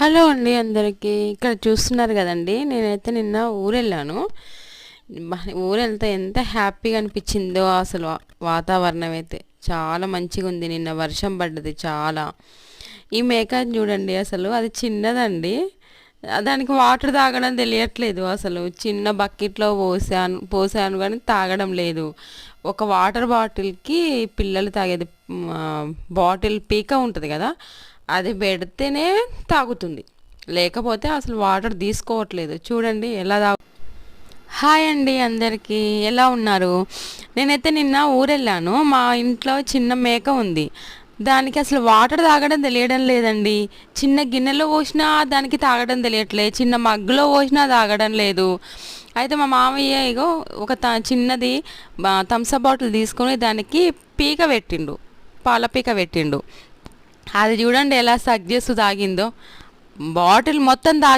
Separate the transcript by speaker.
Speaker 1: Hello అండి అందరికీ. ఇక్కడ చూస్తున్నారు కదండి, నేనైతే నిన్న ఊరెళ్ళాను. ఊరెళ్తే ఎంత హ్యాపీగా అనిపించిందో అసలు. వాతావరణం అయితే చాలా మంచిగా ఉంది. నిన్న వర్షం పడ్డది చాలా. ఈ మేకని చూడండి, అసలు అది చిన్నదండి. దానికి వాటర్ తాగడం తెలియట్లేదు. అసలు చిన్న బకెట్లో పోసాను కానీ తాగడం లేదు. ఒక వాటర్ బాటిల్కి పిల్లలు తాగేది బాటిల్ పీక ఉంటుంది కదా, అది పెడితేనే తాగుతుంది. లేకపోతే అసలు వాటర్ తీసుకోవట్లేదు. చూడండి ఎలా హాయ్ అండి అందరికీ, ఎలా ఉన్నారు? నేనైతే నిన్న ఊరెళ్ళాను. మా ఇంట్లో చిన్న మేక ఉంది. దానికి అసలు వాటర్ తాగడం తెలియడం లేదండి. చిన్న గిన్నెలో పోసినా దానికి తాగడం తెలియట్లేదు, చిన్న మగ్గులో పోసినా తాగడం లేదు. అయితే మా మామయ్య ఇగో ఒక చిన్నది థమ్సప్ బాటిల్ తీసుకొని దానికి పీక పెట్టిండు, పాల పీక పెట్టిండు. అది చూడండి ఎలా సగ్ చేస్తూ తాగిందో. బాటిల్ మొత్తం తాగి